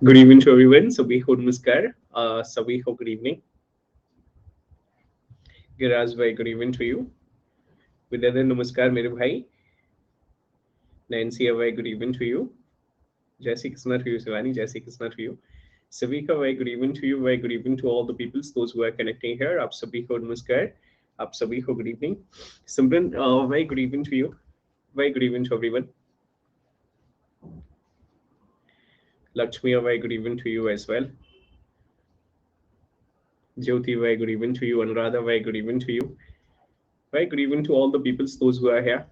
Good evening to everyone. सभी को नमस्कार. सभी को good evening. गिराज भाई good evening to you. Vidyadhar नमस्कार मेरे भाई. नैन्सी भाई good evening to you. जय श्री कृष्णा to you शिवानी. जय श्री कृष्णा to you. सभी का भाई good evening to you. भाई good evening to all the people those who are connecting here. आप सभी को नमस्कार. आप सभी को good evening. सिमरन भाई good evening to you. भाई good evening to everyone. Lakshmi भाई good evening to you as well. Jyoti भाई good evening to you. Anuradha भाई good evening to you. Very good evening to all the people, those who are here.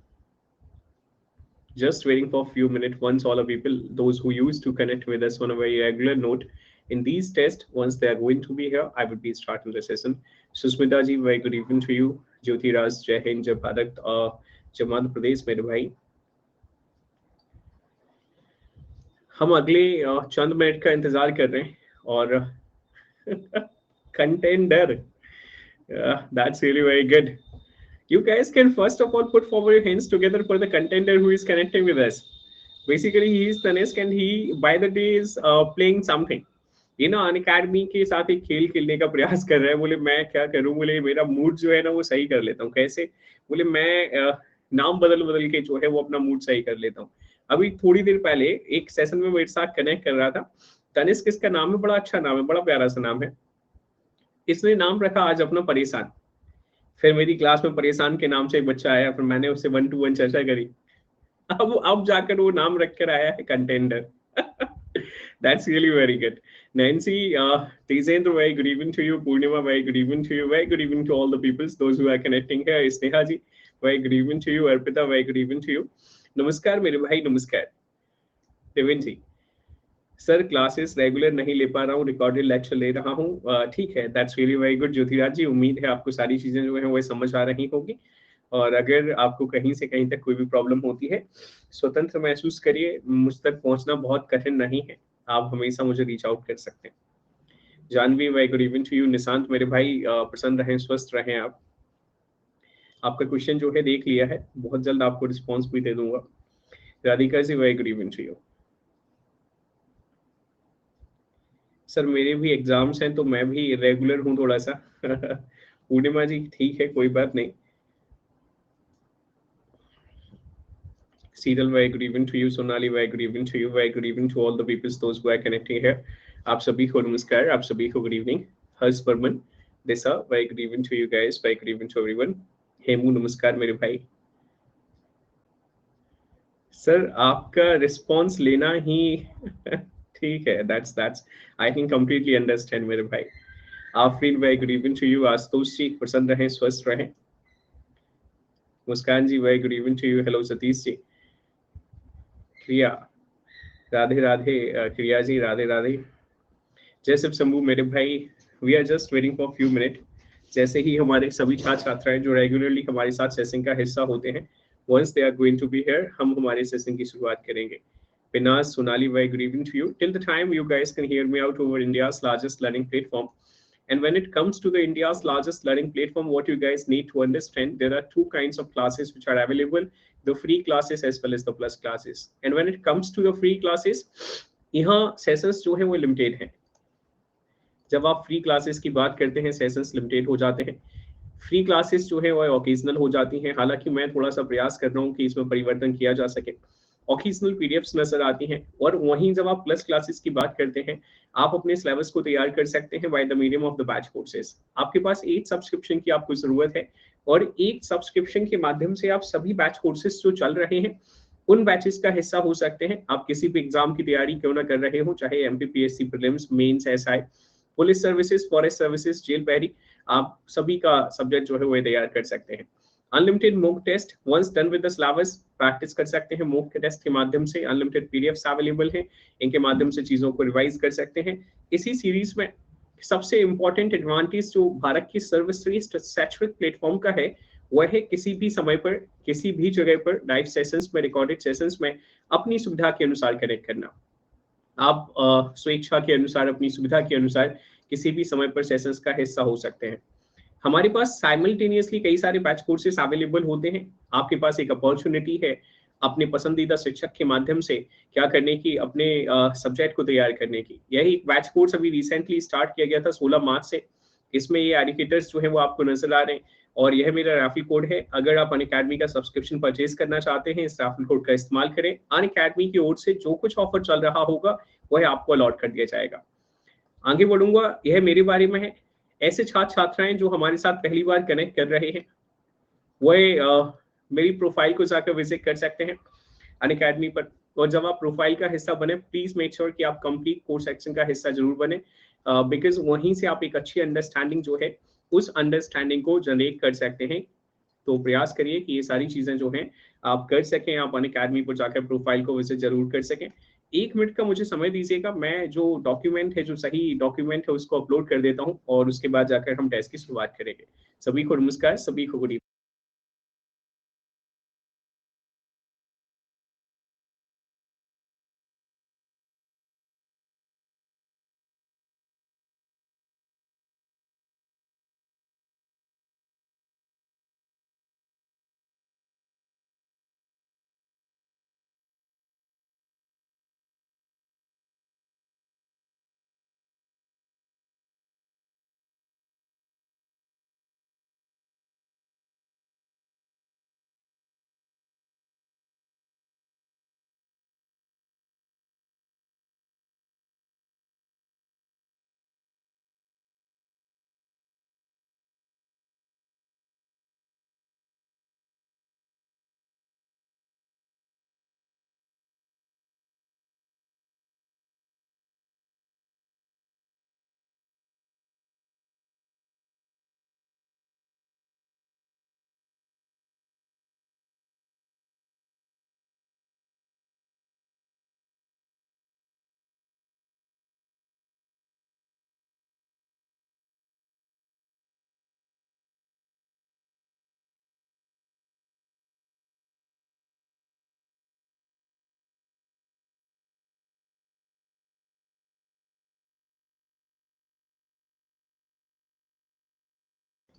Just waiting for a few minutes. Once all the people, those who used to connect with us on a very regular note, in these tests, once they are going to be here, I will be starting the session. Susmita ji, very good evening to you. Jyoti Raj, Jai Hind, Jai Bharat, Jai Madhya Pradesh, मेरे भाई. हम अगले चंद minute का इंतजार कर रहे हैं और contender. That's really very good. You guys can first of all put forward your hands together for the contender who is connecting with us. Basically, he is Tanishq and he by the day is playing something. You know, Unacademy के साथ एक खेल खेलने का प्रयास कर रहा है. बोले मैं क्या करूं, बोले मेरा मूड जो है ना वो सही कर लेता हूँ. कैसे? बोले मैं नाम बदल बदल के जो है वो अपना मूड सही कर लेता हूँ. अभी थोड़ी देर पहले एक सेशन में मेरे साथ कनेक्ट कर रहा था. तनिष्क इसका नाम है, बड़ा अच्छा नाम है, बड़ा प्यारा सा नाम है. इसने नाम रखा आज अपना परेशान. फिर मेरी क्लास में परेशान के नाम से एक बच्चा आया, फिर मैंने उससे 1-to-1 चर्चा करी. अब जाकर वो नाम रख कर आया है contender. That's really very good. Nancy, Tejendra, very good evening to you. Purnima, very good evening to you. Very good evening to all the people, those who are connecting here. Sneha ji, very good evening to you. Arpita, very good evening to you. नमस्कार मेरे भाई, नमस्कार. देवेन जी, sir classes regular नहीं ले पा रहा हूँ, recorded lecture ले रहा हूँ. ठीक है, that's really very good Jyotiraj ji. उम्मीद है आपको सारी चीजें जो है वो समझ आ रही होगी. और अगर आपको कहीं से कहीं तक कोई भी प्रॉब्लम होती है, स्वतंत्र महसूस करिए. मुझ तक पहुंचना बहुत कठिन नहीं है. आप हमेशा मुझे रीच आउट कर सकते हैं. Jhanvi, very good evening to you. Nishant मेरे भाई, प्रसन्न रहें, स्वस्थ रहें आप. आपका क्वेश्चन जो है देख लिया है, बहुत जल्द आपको रिस्पॉन्स भी दे दूंगा. Radhika ji, very good evening to you. Sir मेरे भी एग्जाम्स हैं तो मैं भी रेगुलर हूँ थोड़ा सा. पूर्णिमा जी, ठीक है, कोई बात नहीं. Cyril, very good evening to you. Sonali, very good evening to you. Very good evening to all the people, those who are connecting here. आप सभी को नमस्कार, आप सभी को good evening. Harsh Burman, Desa, very good evening to you guys. Very good evening to everyone. Hemu, नमस्कार मेरे भाई. सर आपका रिस्पॉन्स लेना ही ठीक है. that's I can completely understand मेरे भाई. Afreen, very good evening to you. Ashutosh जी, प्रसन्न रहें, स्वस्थ रहें. Muskan ji, very good evening to you. Hello Satish ji. Kriya, Radhe Radhe. क्रिया जी, राधे राधे. जय शिव शंभू मेरे भाई. We are just waiting for few minute. जैसे ही हमारे सभी छात्र छात्राएं जो रेगुलरली हमारे साथ सेशन का हिस्सा होते हैं, once they are going to be here, हम हमारे सेशन की शुरुआत करेंगे. Pinas, Sonali, very good evening to you. Till the time you guys can hear me out over India's largest learning platform. And when it comes to the India's largest learning platform, what you guys need to understand, there are two kinds of classes which are available, the free classes as well as the plus classes. And when it comes to the free classes, यहाँ sessions जो है वो limited हैं. जब आप free classes की बात करते हैं, सेशंस लिमिटेड हो जाते हैं. फ्री क्लासेस जो है वो ओकेजनल हो जाती हैं. हालांकि मैं थोड़ा सा प्रयास कर रहा हूँ कि इसमें परिवर्तन किया जा सके. ओकेजनल पीडीएफ्स नजर आती हैं. और वहीं जब आप प्लस क्लासेस की बात करते हैं, आप अपने सिलेबस को तैयार कर सकते हैं by the medium of the batch courses. आपके पास एक सब्सक्रिप्शन की आपको जरूरत है और एक सब्सक्रिप्शन के माध्यम से आप सभी बैच कोर्सेज जो चल रहे हैं उन बैचेस का हिस्सा हो सकते हैं. आप किसी भी एग्जाम की तैयारी क्यों ना कर रहे हो, चाहे MPPSC prelims, mains, SI, police services, forest services, jail पहरी, आप सभी का सब्जेक्ट जो है वो तैयार कर सकते हैं. Unlimited mock test, once done with the syllabus, practice कर सकते हैं मॉक टेस्ट के माध्यम से. अनलिमिटेड पीडीएफ्स अवेलेबल हैं, इनके माध्यम से चीजों को रिवाइज कर सकते हैं. इसी सीरीज में सबसे इंपॉर्टेंट एडवांटेज जो भारत की सर्वश्रेष्ठ शैक्षणिक प्लेटफॉर्म का है, वह है किसी भी समय पर, किसी भी जगह पर, लाइव सेशंस में, रिकॉर्डेड सेशंस में अपनी सुविधा के अनुसार कनेक्ट करना. आप स्वेच्छा के अनुसार, अपनी सुविधा के अनुसार किसी भी समय पर सेशंस का हिस्सा हो सकते हैं. हमारे पास साइमल्टेनियसली कई सारे बैच कोर्सेस अवेलेबल होते हैं. आपके पास एक अपॉर्चुनिटी है अपने पसंदीदा शिक्षक के माध्यम से क्या करने की, अपने सब्जेक्ट को तैयार करने की। यही बैच कोर्स अभी रिसेंटली स्टार्ट किया गया था 16 मार्च से। इसमें ये एडुकेटर्स जो है वो आपको नजर आ रहे हैं और यह मेरा रेफरल कोड है। अगर आप अनअकैडमी का सब्सक्रिप्शन परचेज करना चाहते हैं, इस रेफरल कोड का इस्तेमाल करें। अनअकैडमी की ओर से जो कुछ ऑफर चल रहा होगा वह आपको अलॉट कर दिया जाएगा। आगे बढ़ूंगा, यह मेरे बारे में है। ऐसे छात्र छात्राएं जो हमारे साथ पहली बार कनेक्ट कर रहे हैं वह मेरी प्रोफाइल को जाकर विजिट कर सकते हैं अनअकैडमी पर। और जब आप प्रोफाइल का हिस्सा बने, प्लीज मेक श्योर कि आप कंप्लीट कोर्स सेक्शन का हिस्सा जरूर बने, बिकॉज वहीं से आप एक अच्छी अंडरस्टैंडिंग जो है उस अंडरस्टैंडिंग को जनरेट कर सकते हैं। तो प्रयास करिए कि ये सारी चीजें जो हैं आप कर सकें। आप अनअकैडमी पर जाकर प्रोफाइल को विजिट जरूर कर सकें। 1 मिनट का मुझे समय दीजिएगा, मैं जो डॉक्यूमेंट है, जो सही डॉक्यूमेंट है, उसको अपलोड कर देता हूँ और उसके बाद जाकर हम टेस्ट की शुरुआत करेंगे। सभी को नमस्कार, सभी को good evening.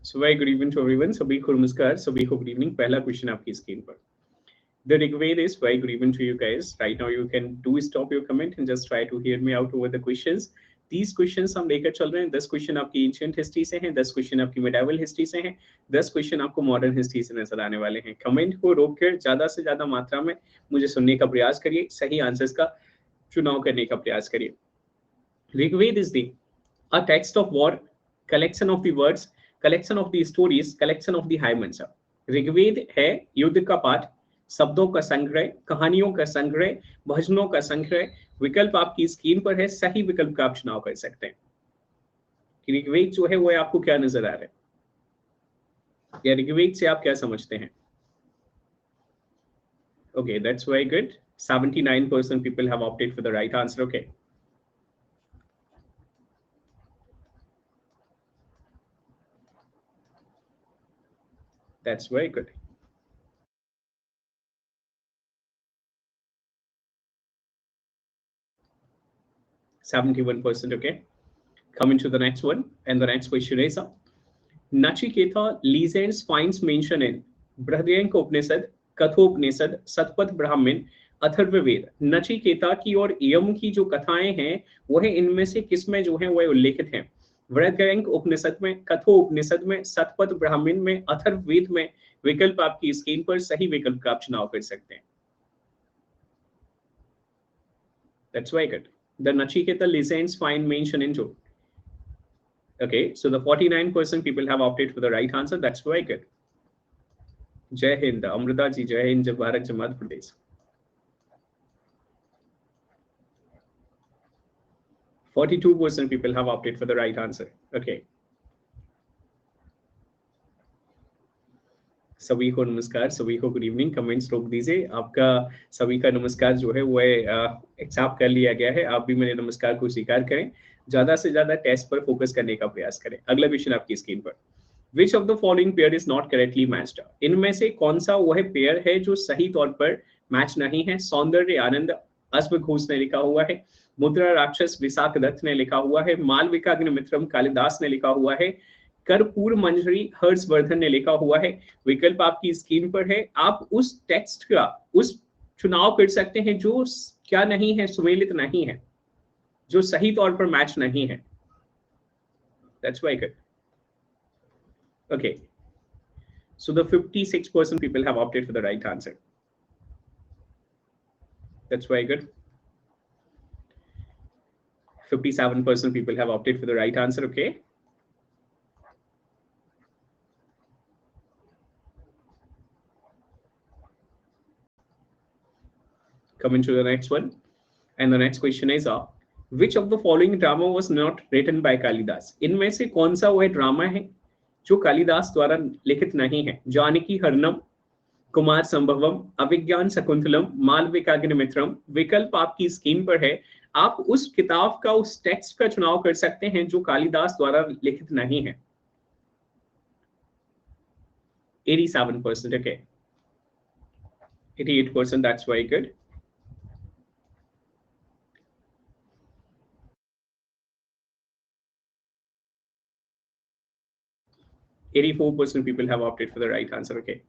So very good evening to everyone. सभी को नमस्कार, सभी को गुड इवनिंग। पहला क्वेश्चन आपकी स्क्रीन पर। The Rigved is very good evening to you guys. Right now you can do stop your comment and just try to hear me out over the questions. 30 questions हम लेकर चल रहे हैं। 10 question आपकी ancient history से हैं, 10 question आपकी medieval history से हैं, 10 क्वेश्चन आपको मॉडर्न हिस्ट्री से नजर आने वाले हैं। कमेंट को रोककर ज्यादा से ज्यादा मात्रा में मुझे सुनने का प्रयास करिए, सही आंसर्स का चुनाव करने का प्रयास करिए। Rigveda is the a text of war, collection of the words, collection of the stories, collection of the hymns. Rigveda है युद्ध का पाठ, शब्दों का संग्रह, कहानियों का संग्रह, भजनों का संग्रह। विकल्प आपकी स्क्रीन पर है, सही विकल्प का आप चुनाव कर सकते हैं। ऋग्वेद जो है वो आपको क्या नजर आ रहा है, या ऋग्वेद से आप क्या समझते हैं? Okay, that's very good. 79% people have opted for the right answer. Okay. That's very good. %71%. Okay. Coming to the next one, and the next question is Nachiketa legends finds mention in बृहदयंक उपनिषद, कठोपनिषद, शतपथ ब्राह्मण, अथर्ववेद। नचिकेता की और यम की जो कथाएं हैं वह इनमें से किसमें जो है वह उल्लेखित हैं? बृहदयंक उपनिषद में, कठोपनिषद में, शतपथ ब्राह्मण में, अथर्ववेद में। विकल्प आपकी स्क्रीन पर, सही विकल्प का आप चुनाव कर सकते हैं। That's very good. The Nachiketa legends find mention in Job. Okay, so the 49% people have opted for the right answer. That's very good. Jai Hind, Amrita ji, Jai Hind, Bharat, Jai Madhya Pradesh. 42% people have opted for the right answer. Okay. सभी को नमस्कार, सभी को good evening. Comments रोक दीजिए, आपका सभी का नमस्कार जो है वो एक्सेप्ट कर लिया गया है। आप भी मेरे नमस्कार को स्वीकार करें, ज्यादा से ज्यादा टेस्ट पर फोकस करने का प्रयास करें। अगला क्वेश्चन आपकी स्क्रीन पर, which of the following pair is not correctly matched? इनमें से कौन सा वह पेयर है जो सही तौर पर मैच नहीं है? सौंदर्य आनंद अश्वघोष ने लिखा हुआ है, मुद्रा राक्षस विशाख दत्त ने लिखा हुआ है, मालविका अग्निमित्रम कालिदास ने लिखा हुआ है, कर्पूर मंजरी हर्षवर्धन ने लिखा हुआ है। विकल्प आपकी स्क्रीन पर है। आप उस टेक्स्ट का, उस चुनाव कर सकते हैं जो क्या नहीं है, सुमेलित नहीं है, जो सही तौर पर मैच नहीं है. That's why good. Okay. So the 56% people have opted for the right answer. That's very good. 57% people have opted for the right answer. Okay. Coming to the next one. And the next question is, which of the following drama was not written by Kalidas? इनमें से कौन सा वह drama है जो कालिदास द्वारा लिखित नहीं है? जानकी हरणम, कुमार संभवम, अभिज्ञान शकुंतलम, मालविकाग्निमित्रम. विकल्प आपकी स्क्रीन पर है. आप उस किताब का, उस टेक्स्ट का चुनाव कर सकते हैं जो कालिदास द्वारा लिखित नहीं है. 87%. Okay. 88%. That's very good. %84 people have opted for the right answer. Okay.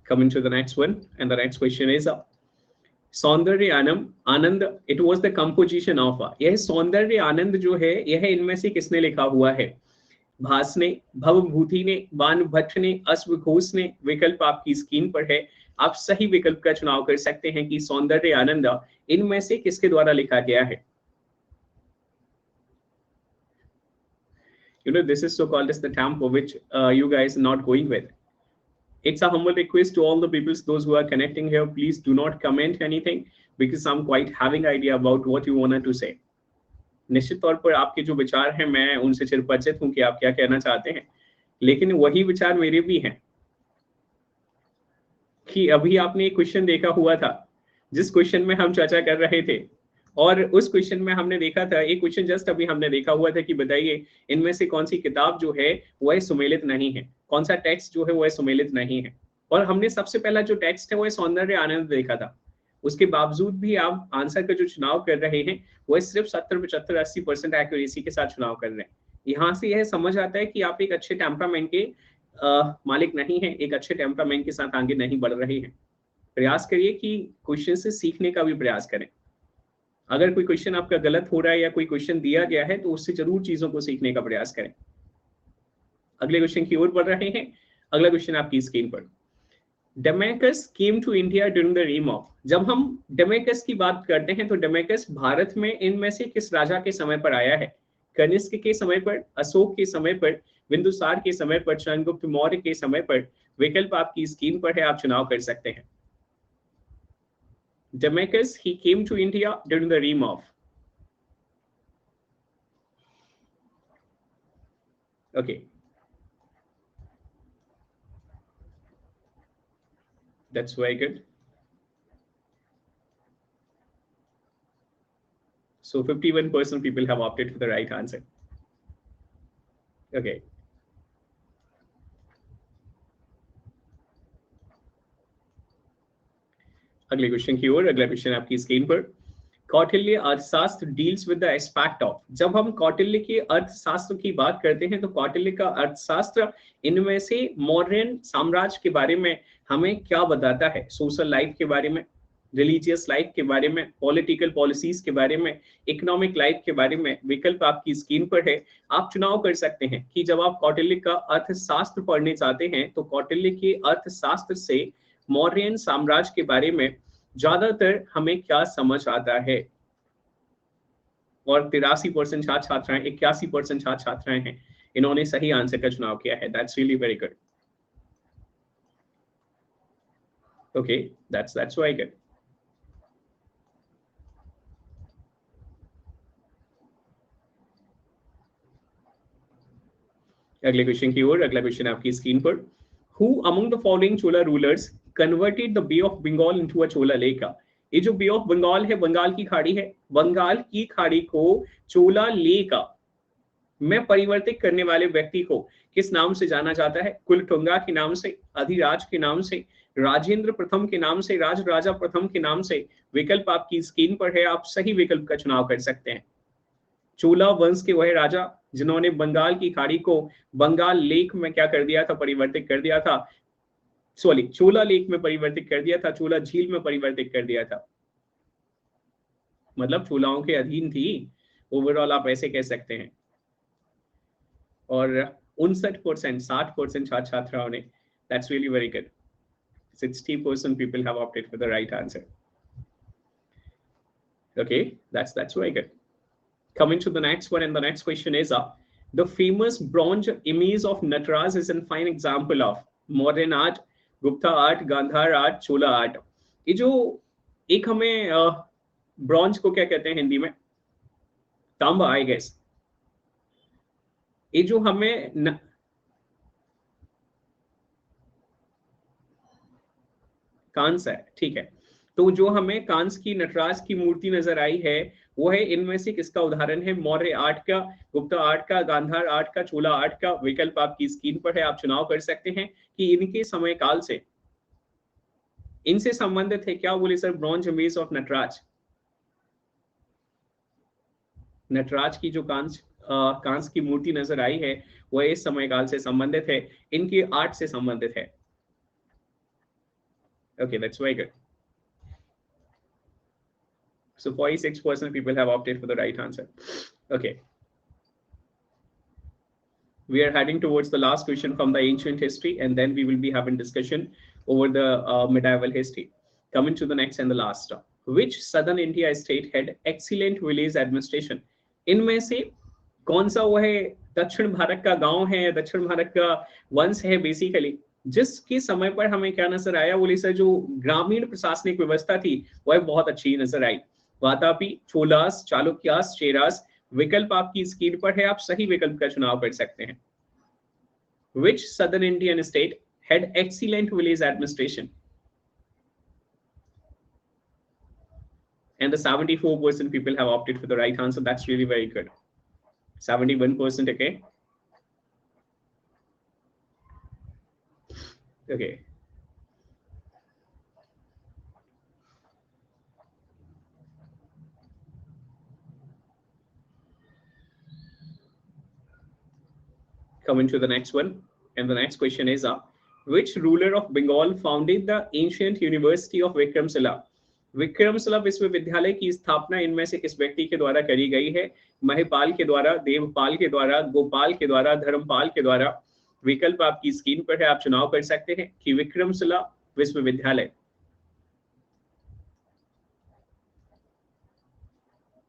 Coming to the next one, and the next question is, सौंदर्य आनंद, it was the composition of. यह सौंदर्य आनंद जो है, यह इनमें से किसने लिखा हुआ है? भास ने, भवभूति ने, बाणभट्ट ने, अश्वघोष ने. विकल्प आपकी स्क्रीन पर है. आप सही विकल्प का चुनाव कर सकते हैं कि सौंदर्य आनंद इनमें से किसके द्वारा लिखा गया है. You know, this is so called as the term for which you guys are not going with. It's a humble request to all the people, those who are connecting here, please do not comment anything because I'm quite having idea about what you wanted to say. निश्चित तौर पर आपके जो विचार हैं, मैं उनसे चिरपरिचित हूं कि आप क्या कहना चाहते हैं, लेकिन वही विचार मेरे भी हैं कि अभी आपने एक क्वेश्चन देखा हुआ था जिस क्वेश्चन में हम चर्चा कर रहे थे, और उस क्वेश्चन में हमने देखा था, एक क्वेश्चन जस्ट अभी हमने देखा हुआ था कि बताइए इनमें से कौन सी किताब जो है वह सुमेलित नहीं है, कौन सा टेक्स्ट जो है वह सुमेलित नहीं है. और हमने सबसे पहला जो टेक्स्ट है वह सौंदर्य आनंद देखा था. उसके बावजूद भी आप आंसर का जो चुनाव कर रहे हैं वह सिर्फ 70, 75, 80% एक्यूरेसी के साथ चुनाव कर रहे हैं. यहाँ से यह समझ आता है कि आप एक अच्छे टेम्परामेंट के मालिक नहीं है, एक अच्छे टेम्परामेंट के साथ आगे नहीं बढ़ रहे हैं. प्रयास करिए कि क्वेश्चन से सीखने का भी प्रयास करें. अगर कोई क्वेश्चन आपका गलत हो रहा है या कोई क्वेश्चन दिया गया है तो उससे जरूर चीजों को सीखने का प्रयास करें. अगले क्वेश्चन की ओर बढ़ रहे हैं. अगला क्वेश्चन आपकी स्क्रीन पर. Deimachus came to India during the reign of. जब हम डेमेकस की बात करते हैं तो डेमेकस भारत में इनमें से किस राजा के समय पर आया है? कनिष्क के समय पर, अशोक के समय पर, बिंदुसार के समय पर, चंद्रगुप्त मौर्य के समय पर. विकल्प आपकी स्क्रीन पर है, आप चुनाव कर सकते हैं. Demicus, he came to India during the reign of. Okay. That's very good. So 51% people have opted for the right answer. Okay. अगले क्वेश्चन की ओर. अगला क्वेश्चन आपकी स्क्रीन पर. कौटिल्य अर्थशास्त्र deals with the aspect of. जब हम कौटिल्य के अर्थशास्त्र की बात करते हैं तो कौटिल्य का अर्थशास्त्र इनमें से मौर्यन साम्राज्य के बारे में हमें क्या बताता है? सोशल लाइफ के बारे में, रिलीजियस लाइफ के बारे में, पॉलिटिकल पॉलिसीज के बारे में, इकोनॉमिक लाइफ के बारे में. विकल्प आपकी स्क्रीन पर है. आप चुनाव कर सकते हैं कि जब आप कौटिल्य का अर्थशास्त्र पढ़ने चाहते हैं तो कौटिल्य के अर्थशास्त्र से मौर्यन साम्राज्य के बारे में ज्यादातर हमें क्या समझ आता है. और 83% छात्र छात्राएं, 81% छात्र छात्राएं हैं, इन्होंने सही आंसर का चुनाव किया है. That's really very good. Okay, that's very good. अगले क्वेश्चन की ओर. अगला क्वेश्चन आपकी स्क्रीन पर. Who among the following Chola rulers converted the Bay of Bengal into a Chola lake? ये जो बे ऑफ बंगाल है, बंगाल की खाड़ी है, बंगाल की खाड़ी को चोला लेक में परिवर्तित करने वाले व्यक्ति को किस नाम से जाना जाता है? कुलटुंगा के नाम से, अधिराज के नाम से, राजेंद्र प्रथम के नाम से, राजा प्रथम के नाम से. विकल्प आपकी स्क्रीन पर है. आप सही विकल्प का चुनाव कर सकते हैं. चोला वंश के वह राजा जिन्होंने बंगाल की खाड़ी को बंगाल लेक में क्या कर दिया था, परिवर्तित कर दिया था, सॉरी चोला लेक में परिवर्तित कर दिया था, चोला झील में परिवर्तित कर दिया था, मतलब चोलाओं के अधीन थी ओवरऑल, आप ऐसे कह सकते हैं। और 59%, 60% छात्र छात्राओं ने, that's really very good, 60% people have opted for the right answer. Okay, that's very good. Coming to the next one, and the next question is the famous bronze image of Nataraj is a fine example of modern art, Gupta art, Gandhar art, Chola art. ये जो एक हमें bronze को क्या कहते हैं हिंदी में, तांबा आई गेस, ये जो हमें कांस है, ठीक है, तो जो हमें कांस की नटराज की मूर्ति नजर आई है वो है इनमें से किसका उदाहरण है, मौर्य आर्ट का, गुप्ता आर्ट का, गांधार आर्ट का, चोला आर्ट का। विकल्प आपकी स्क्रीन पर है, आप चुनाव कर सकते हैं कि इनके समय काल से, इनसे संबंधित है क्या। बोले sir bronze image of Nataraja, Nataraja की जो कांस की मूर्ति नजर आई है वह इस समय काल से संबंधित है, इनकी आर्ट से संबंधित है। Okay, that's very good. So 46% people have opted for the right answer. Okay. We are heading towards the last question from the ancient history, and then we will be having discussion over the medieval history. Coming to the next and the last. Which southern India state had excellent village administration? इनमें से कौन सा वह दक्षिण भारत का गांव है, दक्षिण भारत का वंश है बेसिकली, जिसके समय पर हमें क्या नजर आया, बोले सर जो ग्रामीण प्रशासनिक व्यवस्था थी वह बहुत अच्छी नजर आई। वातापी, चोलास, चालुक्यास, चेरास। विकल्प आपकी स्क्रीन पर है, आप सही विकल्प का चुनाव कर सकते हैं। Which southern Indian state had excellent village administration? And the 74% people have opted for the right answer. That's really very good. 71%, okay. Okay. Coming to the next one, and the next question is which ruler of Bengal founded the ancient University of Vikramshila? Vikramshila विश्वविद्यालय की स्थापना इनमें से किस व्यक्ति के द्वारा करी गई है? महिपाल के द्वारा, देवपाल के द्वारा, गोपाल के द्वारा, धर्मपाल के द्वारा। विकल्प आपकी स्क्रीन पर है, आप चुनाव कर सकते हैं कि विक्रमशिला विश्वविद्यालय।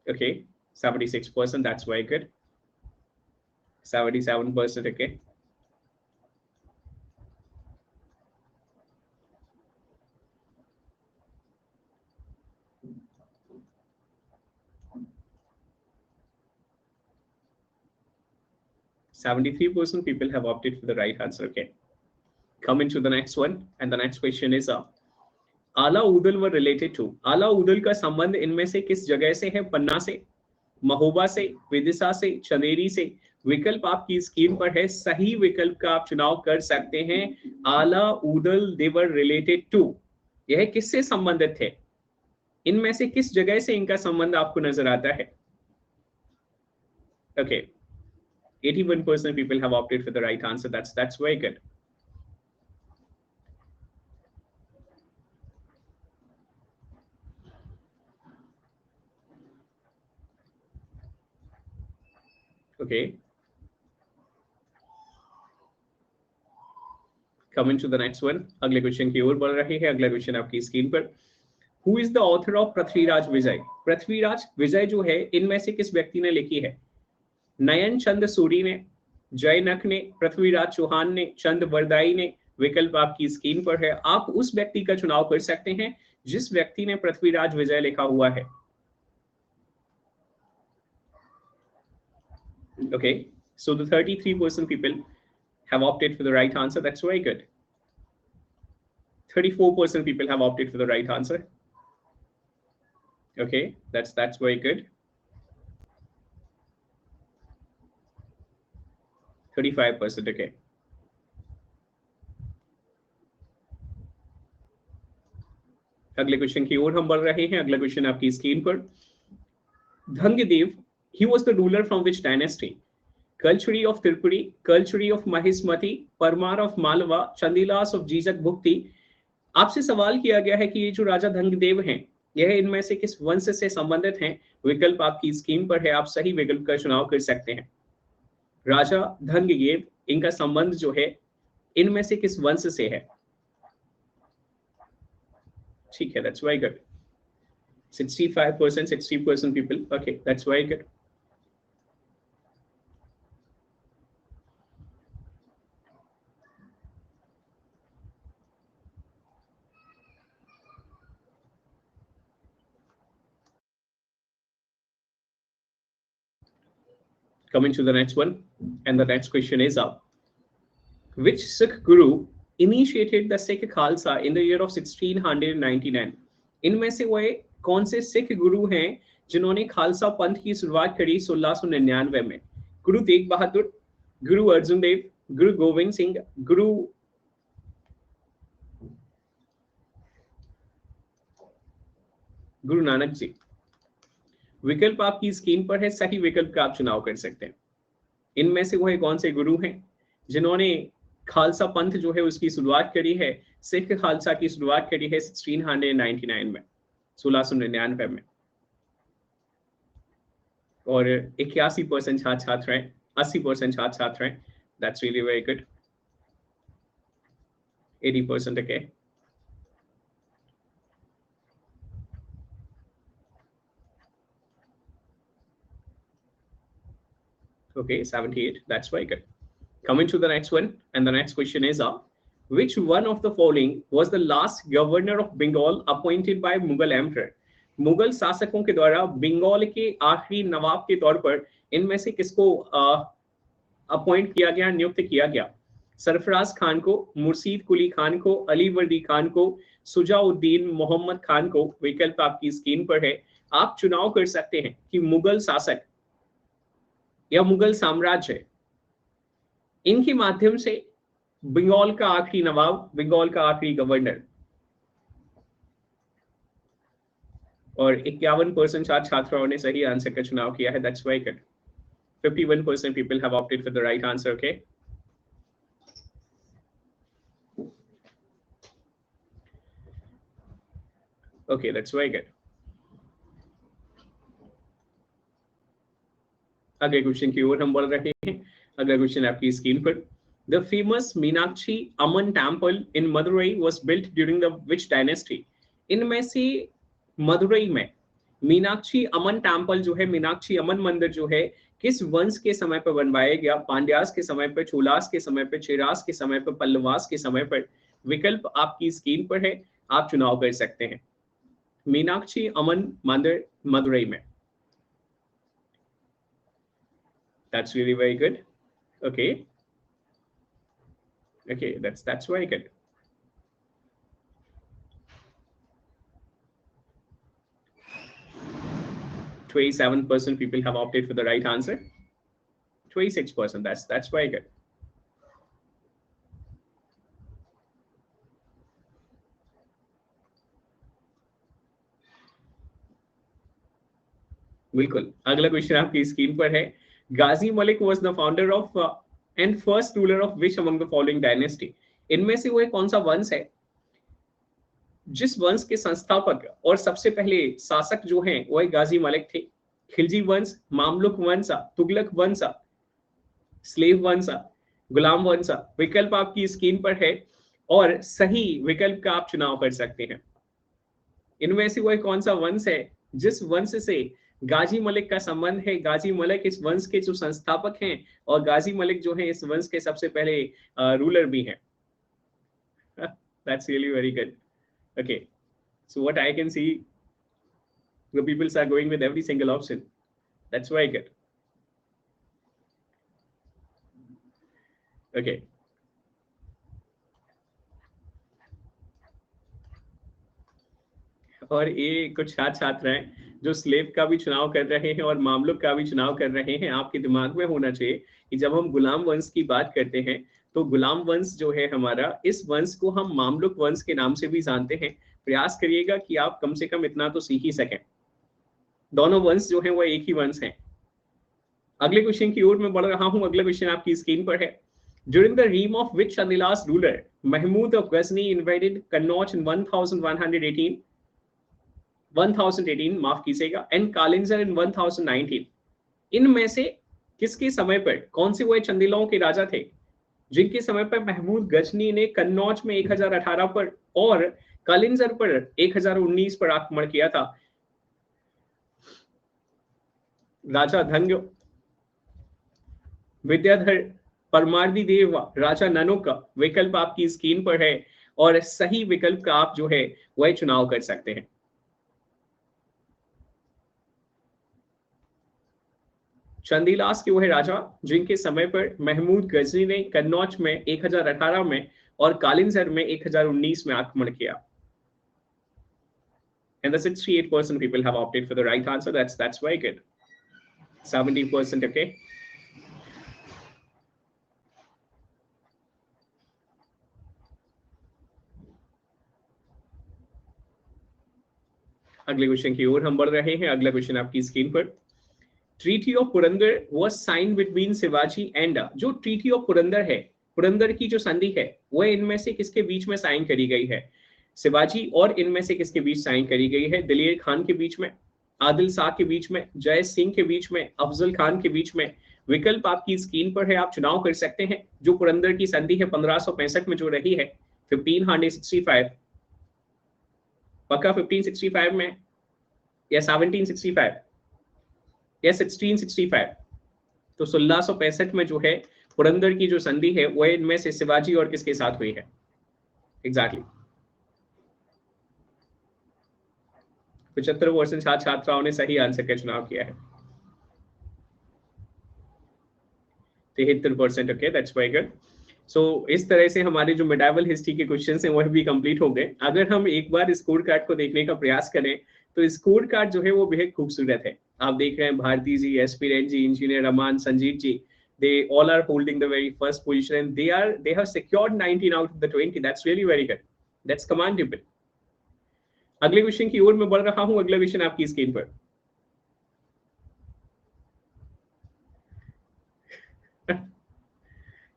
Okay, 76%, that's very good. 77%, okay. %73 people have opted for the right answer. Okay. Coming to the next one, and the next question is आला उदल were related to. आला उदल का संबंध इनमें से किस जगह से है? पन्ना से, महोबा से, विदिशा से, चंदेरी से। विकल्प आपकी स्क्रीन पर है, सही विकल्प का आप चुनाव कर सकते हैं। आला Udal they were related to, यह किससे संबंधित थे? इनमें से किस जगह से इनका संबंध आपको नजर आता है? Okay. 81% people have opted for the right answer. That's very good. Okay. Coming to the next one. अगले क्वेश्चन की ओर बढ़ रहे हैं। अगला क्वेश्चन आपकी स्क्रीन पर। Who is the author of Prithviraj विजय? पृथ्वीराज विजय जो है इनमें से किस व्यक्ति ने लिखी है? नयन चंद सूरी ने, जयनक ने, पृथ्वीराज चौहान ने, चंद वरदाई ने। विकल्प आपकी स्क्रीन पर है, आप उस व्यक्ति का चुनाव कर सकते हैं जिस व्यक्ति ने पृथ्वीराज विजय लिखा हुआ है। Okay, so the 33% people have opted for the right answer. That's very good. 34% people have opted for the right answer. Okay, that's very good. 35%, okay. अगले क्वेश्चन की ओर हम बढ़ रहे हैं। अगला क्वेश्चन आपकी स्क्रीन पर। Dhangdev He was the ruler from which dynasty? Kalchuri of Tirupuri, Kalchuri of Mahismati, Parmar of Malwa, Chandilas of Jijak Bhukti. आपसे सवाल किया गया है कि ये जो राजा धंगदेव हैं, यह इनमें से किस वंश से संबंधित हैं? विकल्प आपकी स्क्रीन पर है, आप सही विकल्प का चुनाव कर सकते हैं। राजा धंगदेव, इनका संबंध जो है इनमें से किस वंश से है? ठीक है, that's very good. 65%, 60% people. Okay, that's very good. Coming to the next one, and the next question is up. Which Sikh Guru initiated the Sikh Khalsa in the year of 1699? इनमें से वह कौन से सिख गुरु हैं जिन्होंने खालसा पंथ की शुरुआत करी 1699 में? गुरु तेग बहादुर, गुरु अर्जुन देव, गुरु गोविंद सिंह, गुरु नानक जी। विकल्प आपकी स्क्रीन पर है, सही विकल्प का आप चुनाव कर सकते हैं। इनमें से वह कौन से गुरु हैं जिन्होंने खालसा पंथ जो है उसकी शुरुआत करी है, सिख खालसा की शुरुआत करी है 1699 में, 1699 में। और 81% छात्र छात्र हैं, 80% छात्र छात्र हैं। That's really very good. 80% okay. Okay, 78. That's very good. Coming to the next one, and the next question is which one of the following was the last governor of Bengal appointed by Mughal emperor? Mughal शासकों के द्वारा बंगाल के आखिरी नवाब के तौर पर इनमें से किसको अपॉइंट किया गया, नियुक्त किया गया? सरफराज खान को, मुर्शीद कुली खान को, अली वर्दी खान को, सुजाउद्दीन मोहम्मद खान को। विकल्प आपकी स्क्रीन पर है, आप चुनाव कर सकते हैं कि मुगल शासक या मुगल साम्राज्य इनके माध्यम से बंगाल का आखिरी नवाब, बंगाल का आखिरी गवर्नर। और 51% छात्रों ने सही आंसर का चुनाव किया है। That's very good. 51% people have opted for the right answer. Okay. Okay, that's very good. अगले क्वेश्चन की ओर हम बढ़ रहे हैं। अगला क्वेश्चन आपकी स्क्रीन पर। The famous Meenakshi Amman temple in Madurai was built during the which dynasty? इनमें से मदुरई में मीनाक्षी अमन टेम्पल जो है, मीनाक्षी अमन मंदिर जो है, किस वंश के समय पर बनवाया गया? पांड्यास के समय पर, चोलास के समय पर, चेरास के समय पर, पल्लवास के समय पर। विकल्प आपकी स्क्रीन पर है, आप चुनाव कर सकते हैं। मीनाक्षी अमन मंदिर मदुरई में। That's really very good. Okay. Okay, that's very good. %27% people have opted for the right answer. 26%. That's very good. बिल्कुल। अगला क्वेश्चन आपकी स्क्रीन पर है। गाजी Malik was the founder of and first ruler of which among the following dynasty? इनमें से वह कौन सा वंश है जिस वंश के संस्थापक और सबसे पहले शासक जो हैं वह गाजी मलिक थे? खिलजी वंश, मामलुक वंश, तुगलक वंश, स्लेव वंश, गुलाम वंश। विकल्प आपकी स्क्रीन पर है और सही विकल्प का आप चुनाव कर सकते हैं। इनमें से वह कौन सा वंश है जिस वंश से गाजी मलिक का संबंध है? गाजी मलिक इस वंश के जो संस्थापक हैं और गाजी मलिक जो है इस वंश के सबसे पहले रूलर भी हैं। That's really very good. Okay, so what I can see, the people are going with every single option. That's very good. Okay. और ये कुछ छात्र हैं जो स्लेव का भी चुनाव कर रहे हैं और मामलुक का भी चुनाव कर रहे हैं। आपके दिमाग में होना चाहिए कि जब हम गुलाम वंश की बात करते हैं तो गुलाम वंश जो है हमारा, इस वंश को हम मामलुक वंश के नाम से भी जानते हैं। प्रयास करिएगा कि आप कम से कम इतना तो सीख ही सकें। दोनों वंश जो है वो एक ही वंश हैं। अगले क्वेश्चन की ओर मैं बढ़ रहा हूं। अगला क्वेश्चन आपकी स्क्रीन पर है। During the reign of which Chandelas ruler Mahmud of Ghazni invaded Kannauj in 1118 माफ कीजिएगा एंड कालिंजर इन 1019। इनमें से किसके समय पर, कौन से वह चंदेलों के राजा थे जिनके समय पर महमूद गजनी ने कन्नौज में 1018 पर और कालिंजर पर 1019 पर आक्रमण किया था? राजा धन्य, विद्याधर, परमार्दी देव, राजा ननक। विकल्प आपकी स्क्रीन पर है और सही विकल्प का आप जो है वह चुनाव कर सकते हैं। चंदीलास के वह राजा जिनके समय पर महमूद गजनी ने कन्नौज में 1018 में और कालिंजर में 1019 में आक्रमण किया। And the 68% people have opted for the right answer. That's very good. 70%, okay. अगले क्वेश्चन की ओर हम बढ़ रहे हैं। अगला क्वेश्चन आपकी स्क्रीन पर। Treaty of Purandar was sign between Shivaji and, जो ट्रीटी ऑफ पुरंदर है, पुरंदर की जो संधि है, वह इनमें से किसके बीच में साइन करी गई है? शिवाजी और इनमें से किसके बीच साइन करी गई है? दिलेर खान के बीच में, आदिल शाह के बीच में, जय सिंह के बीच में, अफजल खान के बीच में। विकल्प आपकी स्क्रीन पर है, आप चुनाव कर सकते हैं। जो पुरंदर की संधि है 1565 में जो रही है, 1565, पक्का 1565 में या 1765 या 1665? तो 1665 में जो है पुरंदर की जो संधि है वह इनमें से शिवाजी और किसके साथ हुई है? एग्जैक्टली 75% छात्र छात्राओं ने सही आंसर का चुनाव किया है। 73%, ओके, दैट्स वेरी गुड। सो इस तरह से हमारे जो मेडावल हिस्ट्री के क्वेश्चन हैं वह भी कंप्लीट हो गए। अगर हम एक बार स्कोर कार्ड को देखने का प्रयास करें तो स्कोर कार्ड जो है वो बेहद खूबसूरत है। आप देख रहे हैं Bharti ji, aspirant ji, engineer Aman, Sanjeet ji, they all are holding the very first position and they have secured 19 out of the 20. That's really very good. That's commendable. अगले क्वेश्चन की ओर मैं बढ़ रहा हूं। अगला क्वेश्चन आपकी स्क्रीन पर।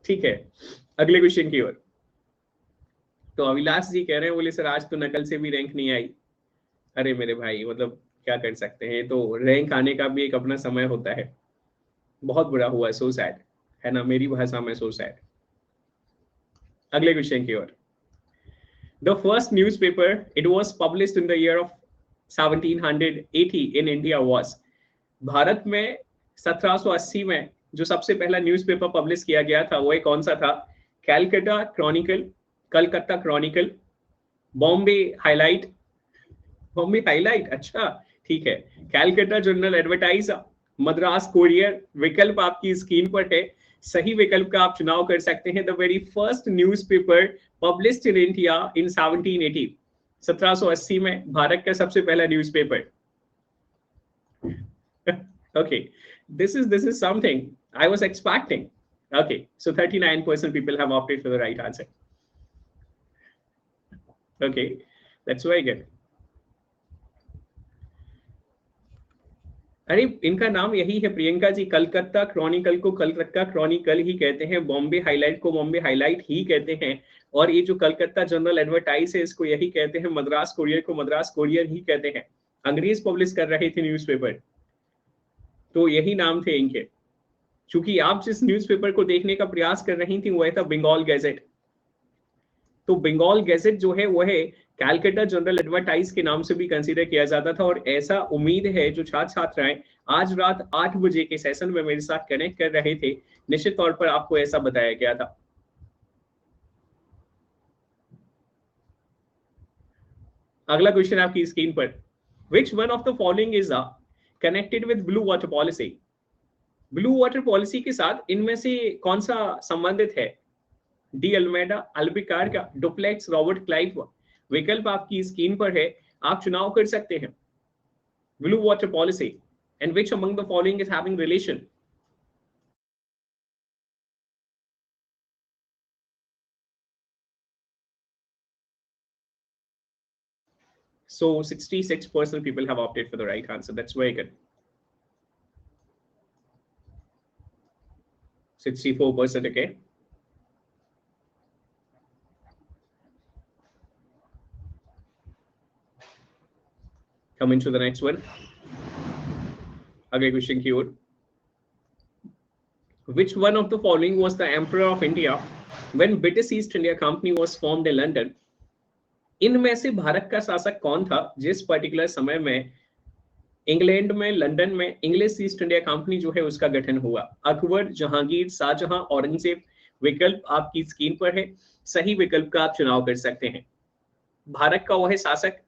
ठीक है, अगले क्वेश्चन की ओर। तो अविलाश जी कह रहे हैं, बोले सर आज तो नकल से भी रैंक नहीं आई। अरे मेरे भाई, मतलब क्या कर सकते हैं, तो रैंक आने का भी एक अपना समय होता है। बहुत बुरा हुआ, सो सैड, है ना, मेरी भाषा में सो सैड। अगले क्वेश्चन की ओर। The first newspaper it was published in the year of 1780 in India was, Bharat में 1780 में जो सबसे पहला न्यूज़पेपर पब्लिश किया गया था वह कौन सा था? Calcutta Chronicle, Calcutta Chronicle, Bombay highlight, Bombay highlight, अच्छा ठीक है, Calcutta journal advertiser, Madras courier. विकल्प आपकी स्क्रीन पर है, सही विकल्प का आप चुनाव कर सकते हैं। The very first newspaper published in India in 1780, 1780 में भारत का सबसे पहला newspaper. okay, this is something I was expecting. Okay, so 39% people have opted for the right answer. Okay, that's very good. अरे इनका नाम यही है प्रियंका जी, कलकत्ता क्रॉनिकल को कलकत्ता क्रॉनिकल ही कहते हैं, बॉम्बे हाईलाइट को बॉम्बे हाईलाइट ही कहते हैं, और ये जो कलकत्ता जर्नल एडवर्टाइज है इसको यही कहते हैं, मद्रास कोरियर को मद्रास कोरियर ही कहते हैं। अंग्रेज पब्लिश कर रहे थे न्यूज़पेपर, तो यही नाम थे इनके। चूंकि आप जिस न्यूज़पेपर को देखने का प्रयास कर रही थी वह था बंगाल गैजेट, तो बंगाल गैजेट जो है वह कैलकाटा जनरल एडवर्टाइज के नाम से भी कंसीडर किया जाता था। और ऐसा उम्मीद है जो छात्र छात्राएं आज रात 8 बजे के सेशन में मेरे साथ कनेक्ट कर रहे थे, निश्चित तौर पर आपको ऐसा बताया गया था। अगला क्वेश्चन आपकी स्क्रीन पर। Which one of the following is connected with blue water policy? Blue water policy के साथ इनमें से कौन सा संबंधित है? De Almeida, Albuquerque, Dupleix, Robert Clive. विकल्प आपकी स्क्रीन पर है, आप चुनाव कर सकते हैं। Blue water policy and which among the following is having relation? So 66% people have opted for the right answer. That's very good. 64%. Okay. Coming to the next one. अगले क्वेश्चन की ओर. Which one of the following was the emperor of India when British East India Company was formed in London? इनमें से भारत का शासक कौन था जिस particular समय में इंग्लैंड में, लंदन में इंग्लिश ईस्ट इंडिया कंपनी जो है उसका गठन हुआ? अकबर, जहांगीर, शाहजहां, औरंगजेब. विकल्प आपकी स्क्रीन पर है. सही विकल्प का आप चुनाव कर सकते हैं. भारत का वह शासक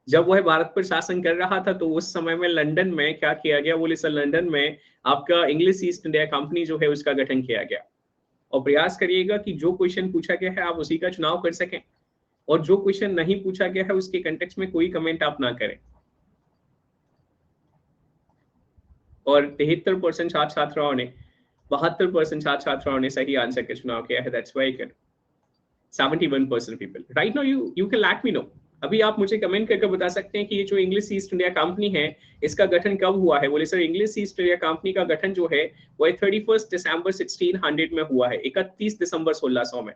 जब वह भारत पर शासन कर रहा था तो उस समय में लंदन में क्या किया गया? बोले सर, लंदन में आपका इंग्लिश ईस्ट इंडिया कंपनी जो है उसका गठन किया गया. और प्रयास करिएगा कि जो क्वेश्चन पूछा गया है आप उसी का चुनाव कर सकें, और जो क्वेश्चन नहीं पूछा गया है उसके कंटेक्स्ट में कोई कमेंट आप ना करें. और 73% छात्र छात्राओं ने 72% छात्र छात्राओं ने सही आंसर का चुनाव किया है. That's very good. 71% people. Right now you can let me know. अभी आप मुझे कमेंट करके बता सकते हैं कि ये जो इंग्लिश ईस्ट इंडिया कंपनी है इसका गठन कब हुआ है? बोले sir, English east India company का गठन जो है वो 31 दिसंबर 1600 में हुआ है, 31 दिसंबर 1600 में.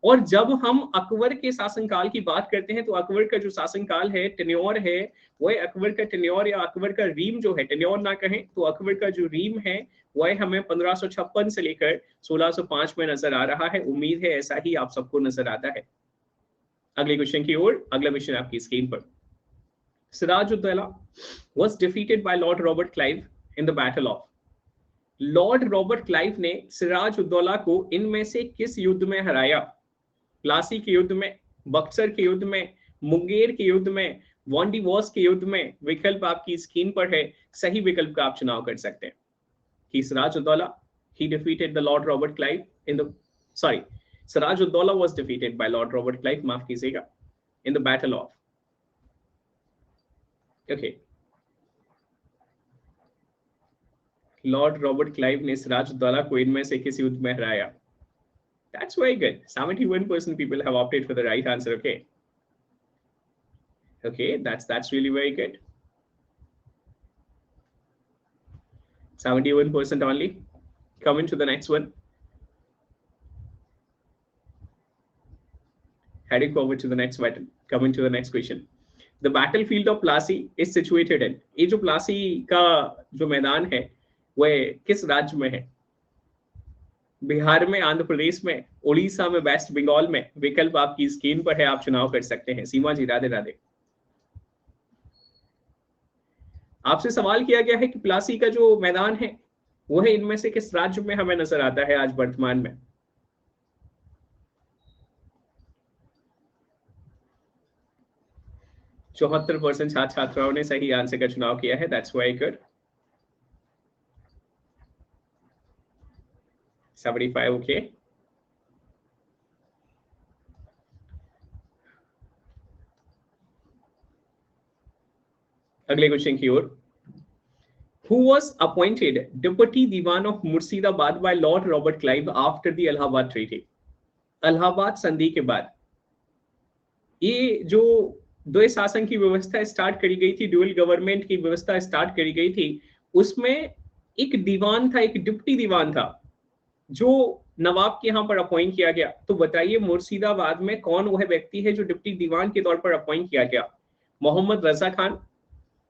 और जब हम अकबर के शासनकाल की बात करते हैं तो अकबर का जो शासनकाल है, टेन्योर है, वह अकबर का टेन्योर या अकबर का रीम जो है, टेन्योर ना कहें तो अकबर का जो रीम है वह हमें 1556 से लेकर 1605 में नजर आ रहा है. उम्मीद है ऐसा ही आप सबको नजर आता है. अगले क्वेश्चन की ओर. अगला क्वेश्चन आपकी स्क्रीन पर. Sirajuddaula was defeated by Lord Robert Clive in the Battle of. Lord Robert Clive ने सिराजुद्दौला को इनमें से किस युद्ध में हराया? प्लासी के युद्ध में, बक्सर के युद्ध में, मुंगेर के युद्ध में, वॉन्डीवॉर्स के युद्ध में. विकल्प आपकी स्क्रीन पर है. सही विकल्प का आप चुनाव कर सकते हैं. कि Siraj-ud-Daulah he defeated the Lord Robert Clive in the Sirajuddaula was defeated by Lord Robert Clive, माफ कीजिएगा, in the battle of. Okay. Lord Robert Clive ने सिराजुद्दौला को इनमें से किस युद्ध में हराया? That's very good. 71% people have opted for the right answer. Okay. Okay, that's really very good. 71% only. Coming to the next one. Heading forward to the next button. Coming to the next question. The battlefield of Plassey is situated in. ये जो प्लासी का जो मैदान है वह किस राज्य में है? बिहार में, आंध्र प्रदेश में, उड़ीसा में, वेस्ट बंगाल में. विकल्प आपकी स्क्रीन पर है, आप चुनाव कर सकते हैं. सीमा जी, राधे राधे. आपसे सवाल किया गया है कि प्लासी का जो मैदान है वह इनमें से किस राज्य में हमें नजर आता है आज वर्तमान में? चौहत्तर % छात्र छात्राओं ने सही आंसर का चुनाव किया है. That's very good. 75. ओके. अगले क्वेश्चन की ओर. Who was appointed Deputy Diwan of Murshidabad by Lord Robert Clive after the Allahabad Treaty? Allahabad संधि के बाद ये जो द्वैध शासन की व्यवस्था स्टार्ट करी गई थी, ड्यूअल गवर्नमेंट की व्यवस्था स्टार्ट करी गई थी, उसमें एक दीवान था, एक डिप्टी दीवान था जो नवाब के यहाँ पर अपॉइंट किया गया. तो बताइए मुर्शिदाबाद में कौन वह व्यक्ति है जो डिप्टी दीवान के तौर पर अपॉइंट किया गया? मोहम्मद रजा खान,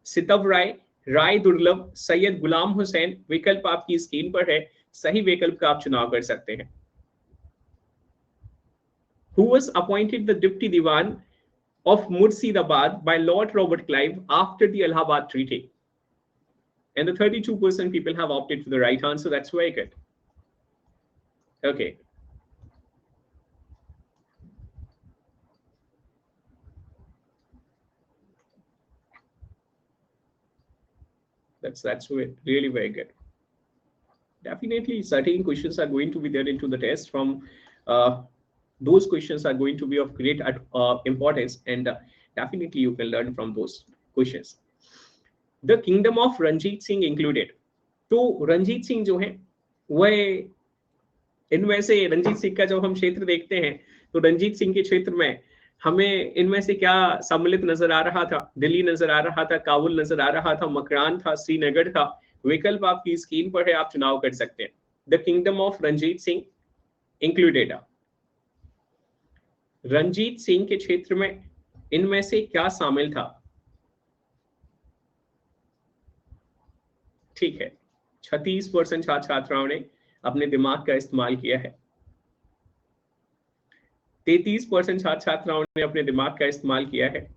सितव राय, राय दुर्लभ, सैयद गुलाम हुसैन. विकल्प आपकी स्क्रीन पर है. सही विकल्प का आप चुनाव कर सकते हैं. Who was appointed the Deputy Diwan of Murshidabad by Lord Robert Clive after the Allahabad Treaty? And the 32% people have opted for the right answer. That's very good. Okay. That's really very good. Definitely, certain questions are going to be there into the test. From those questions are going to be of great importance, and definitely you can learn from those questions. The kingdom of Ranjit Singh included. तो रंजीत सिंह जो है वह इनमें से, रंजीत सिंह का जब हम क्षेत्र देखते हैं तो रंजीत सिंह के क्षेत्र में हमें इनमें से क्या सम्मिलित नजर आ रहा था? दिल्ली नजर आ रहा था, काबुल नजर आ रहा था, मकरान था, श्रीनगर था. विकल्प आपकी स्क्रीन पर है, आप चुनाव कर सकते हैं. The kingdom of Ranjit Singh included? Ranjit Singh के क्षेत्र में इनमें से क्या शामिल था? ठीक है, 36% छात्र छात्राओं ने अपने दिमाग का इस्तेमाल किया है, 33% छात्र छात्राओं ने अपने दिमाग का इस्तेमाल किया है,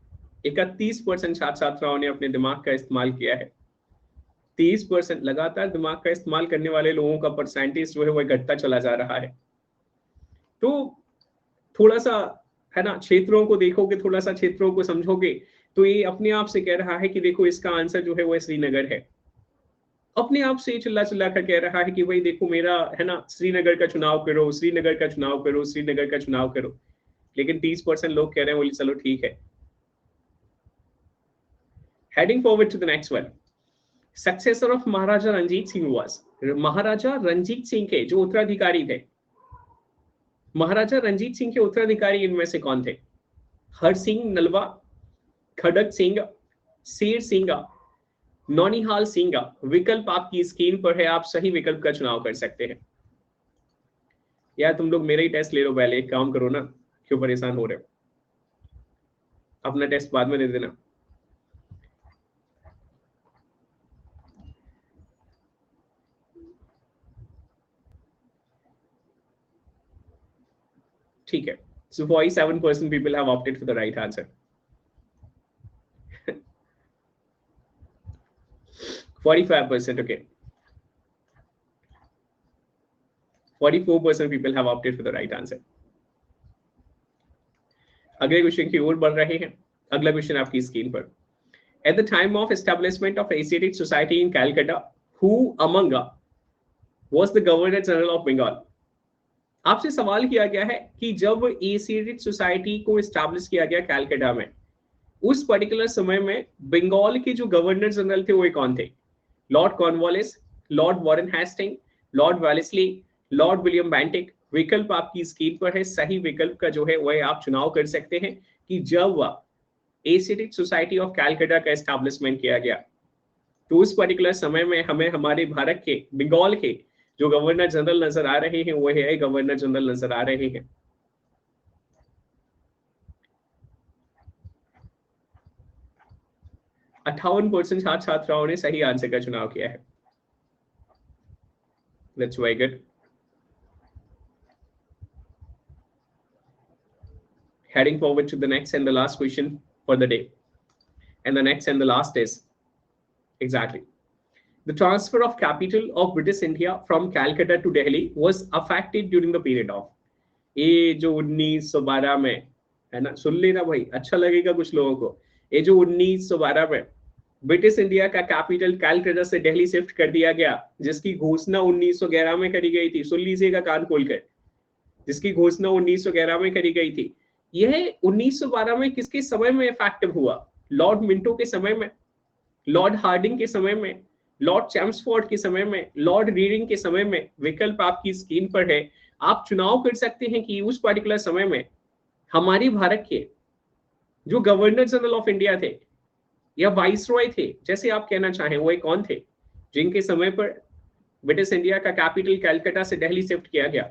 31% छात्र छात्राओं ने अपने दिमाग का इस्तेमाल किया है। 30% लगातार दिमाग का इस्तेमाल करने वाले लोगों का परसेंटेज जो है वह घटता चला जा रहा है। तो थोड़ा सा है ना, क्षेत्रों को देखोगे, थोड़ा सा क्षेत्रों को समझोगे तो ये अपने आप से कह रहा है कि देखो इसका आंसर जो है वह श्रीनगर है। अपने आप से चिल्ला चिल्ला कर कह रहा है कि भाई देखो मेरा है ना, श्रीनगर का चुनाव करो, श्रीनगर का चुनाव करो, श्रीनगर का चुनाव करो। लेकिन 30% लोग कह रहे हैं बोले चलो ठीक है। Heading forward to the next one, successor of Maharaja Ranjit Singh was, Maharaja Ranjit Singh के जो उत्तराधिकारी थे, महाराजा रंजीत सिंह के उत्तराधिकारी इनमें से कौन थे? हर सिंह नलवा, खड़क सिंह, शेर सिंह, नौनिहाल सिंह। विकल्प आपकी स्क्रीन पर है, आप सही विकल्प का चुनाव कर सकते हैं। यार तुम लोग मेरा ही टेस्ट ले लो पहले, एक काम करो ना, क्यों परेशान हो रहे हो? अपना टेस्ट बाद में दे देना। ठीक है, so 47% people have opted for the right answer. 45%, okay. 44% people have opted for the right answer. अगले क्वेश्चन की ओर बढ़ रहे हैं। अगला क्वेश्चन आपकी स्क्रीन पर, at the time of establishment of Asiatic Society in Calcutta, who among was the Governor General of Bengal? आपसे सवाल किया गया है कि जब एशियाटिक सोसाइटी को एस्टैब्लिश किया गया कैलकाटा में, उस पर्टिकुलर समय में बंगाल के जो गवर्नर जनरल थे वो कौन थे? Lord Cornwallis, Lord Warren Hasting, Lord Wellesley, Lord William Bentinck. विकल्प आपकी स्क्रीन पर है, सही विकल्प का जो है वह आप चुनाव कर सकते हैं कि जब एशियाटिक सोसाइटी ऑफ कैलकाटा का एस्टैब्लिशमेंट किया गया तो उस पर्टिकुलर समय में हमें हमारे भारत के बंगाल के जो गवर्नर जनरल नजर आ रहे हैं वो है गवर्नर जनरल नजर आ रहे हैं। %58 छात्र छात्राओं ने सही आंसर का चुनाव किया है। That's very good. Heading forward to the next and the last question for the day, and the next and the last is exactly the transfer of capital of British India from Calcutta to Delhi was affected during the period of, ये जो 1912 में है ना, सुन लेना भाई, अच्छा लगेगा कुछ लोगों को। ये जो 1912 में ब्रिटिश इंडिया का कैपिटल कैलकाटा से दिल्ली शिफ्ट कर दिया गया, जिसकी घोषणा 1911 में करी गई थी, सुन लीजिएगा कान खोलकर, जिसकी घोषणा 1911 में करी गई थी, यह 1912 में किसके समय में इफेक्टिव हुआ? लॉर्ड मिंटो के समय में, लॉर्ड हार्डिंग के समय में, लॉर्ड चैम्सफोर्ड के समय में, लॉर्ड रीडिंग के समय में। विकल्प आपकी स्क्रीन पर है, आप चुनाव कर सकते हैं कि उस पर्टिकुलर समय में हमारे भारत के जो गवर्नर जनरल ऑफ इंडिया थे या वाइसरॉय थे, जैसे आप कहना चाहें, वो कौन थे जिनके समय पर ब्रिटिश इंडिया का कैपिटल कैलकाटा से दिल्ली शिफ्ट किया गया।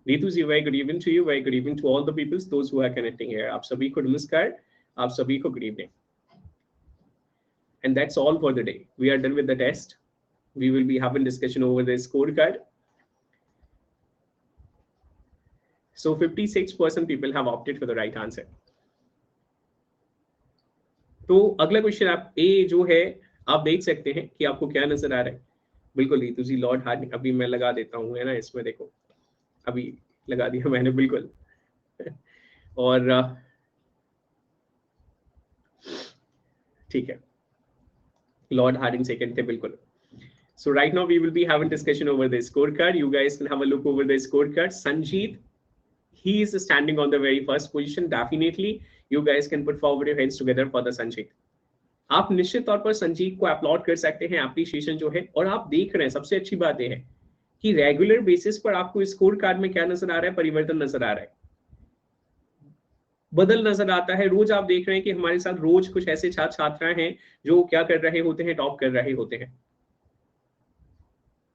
Neetu ji, very good evening to you, very good evening to all the peoples those who are connecting here. आप सभी को नमस्कार, आप सभी को good evening. And that's all for the day. We are done with the test. We will be having discussion over the scorecard. So 56% people have opted for the right answer. तो अगला question आप ए जो है आप देख सकते हैं कि आपको क्या नजर आ रहा है। बिल्कुल रीतू जी, लॉर्ड हार्डिंग, अभी मैं लगा देता हूँ है ना, इसमें देखो अभी लगा दिया मैंने, बिल्कुल। और ठीक है, Lord Harding second थे, बिल्कुल। So right now we will be having discussion over the scorecard. You guys can have a look over the scorecard. Sanjeet, he is standing on the very first position. Definitely, you guys can put forward your hands together for the Sanjeet. आप निश्चित तौर पर संजीत को upload कर सकते हैं, appreciation जो है। और आप देख रहे हैं, सबसे अच्छी बात यह है कि रेगुलर बेसिस पर आपको स्कोर कार्ड में क्या नजर आ रहा है? परिवर्तन नजर आ रहा है, बदल नजर आता है। रोज आप देख रहे हैं कि हमारे साथ रोज कुछ ऐसे छात्र छात्राएं हैं जो क्या कर रहे होते हैं, टॉप कर रहे होते हैं।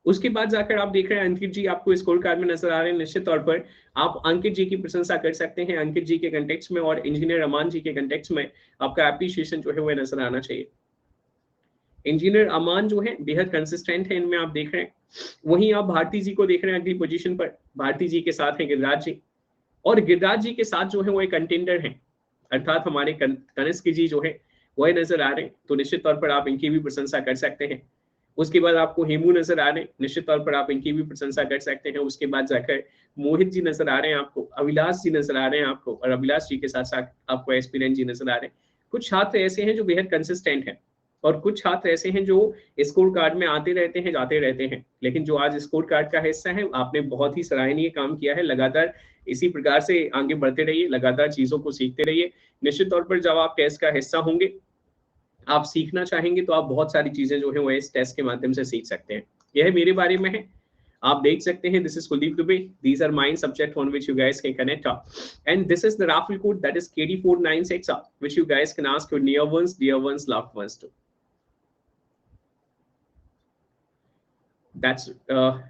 उसके बाद जाकर आप देख रहे हैं अंकित जी आपको स्कोर कार्ड में नजर आ रहे हैं। निश्चित तौर पर आप अंकित जी की प्रशंसा कर सकते हैं अंकित जी के कंटेक्स्ट में, और इंजीनियर अमान जी के कंटेक्स्ट में आपका एप्रिशिएशन जो है वो नजर आना चाहिए। इंजीनियर अमान जो है बेहद कंसिस्टेंट है इनमें, आप देख रहे हैं। वहीं आप भारती जी को देख रहे हैं अगली पोजीशन पर, भारती जी के साथ है गिरिराज जी, और गिरिराज जी के साथ जो है वो एक कंटेंडर है, अर्थात हमारे कनिष्क जी जो है वह नजर आ रहे हैं। तो निश्चित तौर पर आप इनकी भी प्रशंसा कर सकते हैं। उसके बाद आपको हेमू नजर आ रहे हैं, निश्चित तौर पर आप इनकी भी प्रशंसा कर सकते हैं। उसके बाद जाकर मोहित जी नजर आ रहे हैं आपको, अभिलाष जी नजर आ रहे हैं आपको, और अभिलाष जी के साथ साथ आपको एस्पिरेंट जी नजर आ रहे हैं। कुछ छात्र ऐसे हैं जो बेहद कंसिस्टेंट है, और कुछ छात्र ऐसे हैं जो स्कोर कार्ड में आते रहते हैं जाते रहते हैं, लेकिन जो आज स्कोर कार्ड का हिस्सा है आपने बहुत ही सराहनीय काम किया है। लगातार इसी प्रकार से आगे बढ़ते रहिए, लगातार चीजों को सीखते रहिए। निश्चित तौर पर जब आप टेस्ट का हिस्सा होंगे, आप सीखना चाहेंगे, तो आप बहुत सारी चीजें जो है वो इस टेस्ट के माध्यम से सीख सकते हैं। यह मेरे बारे में है, आप देख सकते हैं। This is Kuldeep Dubey, these are mine subject on which you guys can connect, and this is the referral code that is KD496, which you guys can ask your near ones, dear ones, loved ones too. That's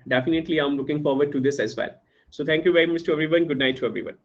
definitely I'm looking forward to this as well. So thank you very much to everyone. Good night to everyone.